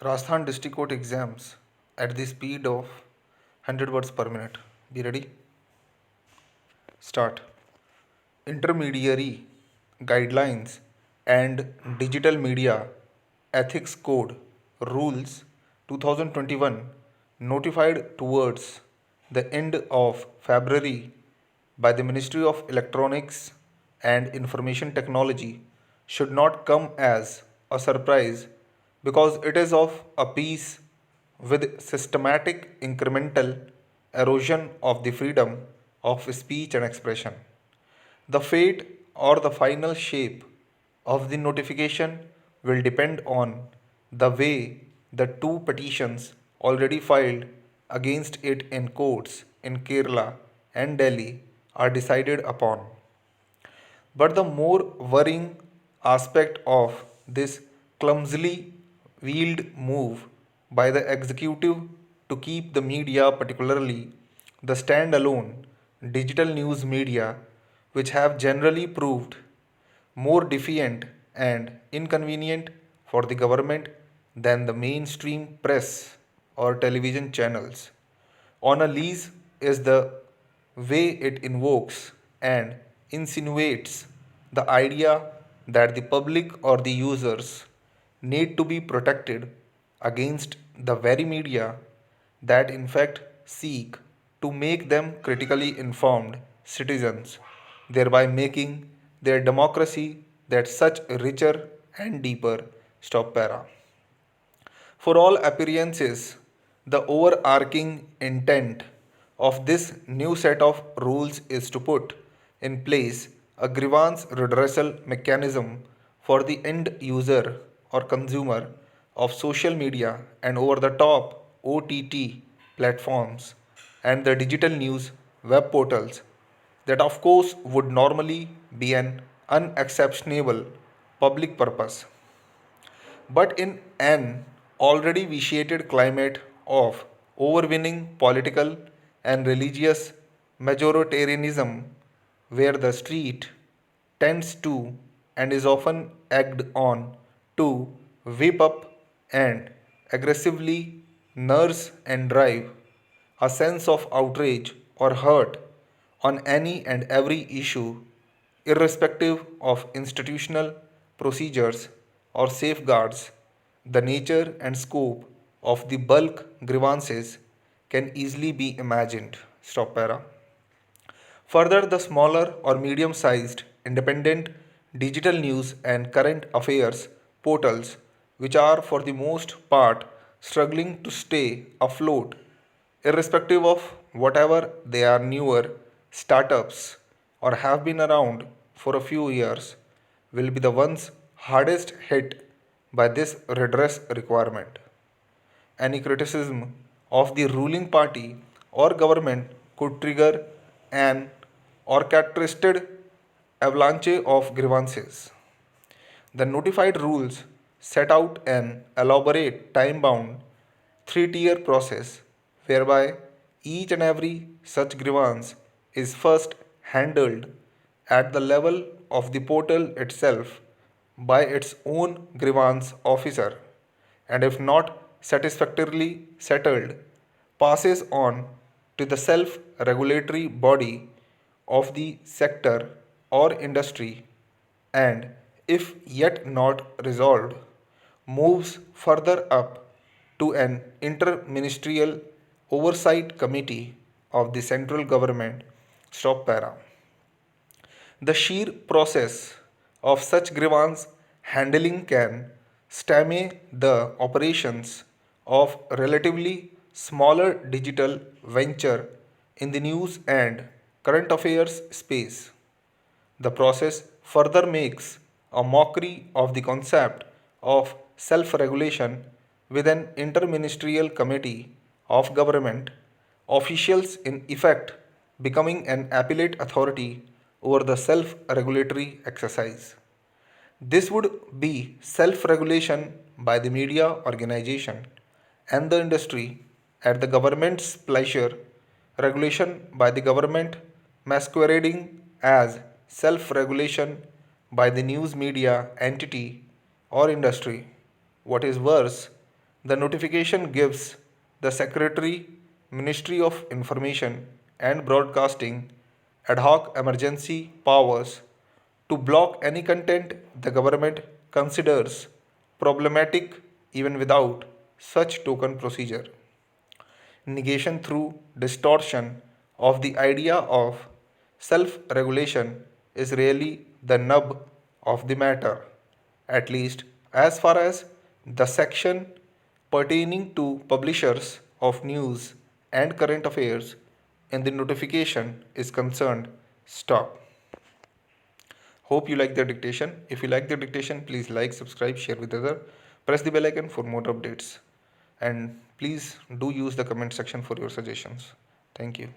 Rajasthan District Court exams at the speed of 100 words per minute. Be ready? Start. Intermediary Guidelines and Digital Media Ethics Code Rules 2021 notified towards the end of February by the Ministry of Electronics and Information Technology should not come as a surprise because it is of a piece with systematic incremental erosion of the freedom of speech and expression. The fate or the final shape of the notification will depend on the way the two petitions already filed against it in courts in Kerala and Delhi are decided upon. But the more worrying aspect of this clumsily wheeled move by the executive to keep the media, particularly the standalone digital news media, which have generally proved more defiant and inconvenient for the government than the mainstream press or television channels, on a lease is the way it invokes and insinuates the idea that the public or the users need to be protected against the very media that in fact seek to make them critically informed citizens, thereby making their democracy that such richer and deeper. Stop para. For all appearances, the overarching intent of this new set of rules is to put in place a grievance redressal mechanism for the end user or consumer of social media and over the top OTT platforms and the digital news web portals that, of course, would normally be an unexceptionable public purpose. But in an already vitiated climate of overweening political and religious majoritarianism, where the street tends to and is often egged on to whip up and aggressively nurse and drive a sense of outrage or hurt on any and every issue, irrespective of institutional procedures or safeguards, the nature and scope of the bulk grievances can easily be imagined. Stop para. Further, the smaller or medium sized independent digital news and current affairs portals, which are for the most part struggling to stay afloat, irrespective of whatever they are newer startups or have been around for a few years, will be the ones hardest hit by this redress requirement. Any criticism of the ruling party or government could trigger an orchestrated avalanche of grievances. The notified rules set out an elaborate time bound three tier process whereby each and every such grievance is first handled at the level of the portal itself by its own grievance officer, and if not satisfactorily settled, passes on to the self regulatory body of the sector or industry, and if yet not resolved, moves further up to an interministerial oversight committee of the central government. Stop para. The sheer process of such grievance handling can stymie the operations of relatively smaller digital venture in the news and current affairs space. The process further makes a mockery of the concept of self regulation with an interministerial committee of government officials in effect becoming an appellate authority over the self regulatory exercise. This would be self regulation by the media organization and the industry at the government's pleasure, regulation by the government masquerading as self regulation by the news media entity or industry. What is worse, The notification gives the Secretary, Ministry of Information and Broadcasting ad hoc emergency powers to block any content the government considers problematic even without such token procedure. Negation through distortion of the idea of self regulation is really the nub of the matter, at least as far as the section pertaining to publishers of news and current affairs in the notification is concerned. Stop. Hope you like the dictation. If you like the dictation, please like, subscribe, share with other. Press the bell icon for more updates. And please do use the comment section for your suggestions. Thank you.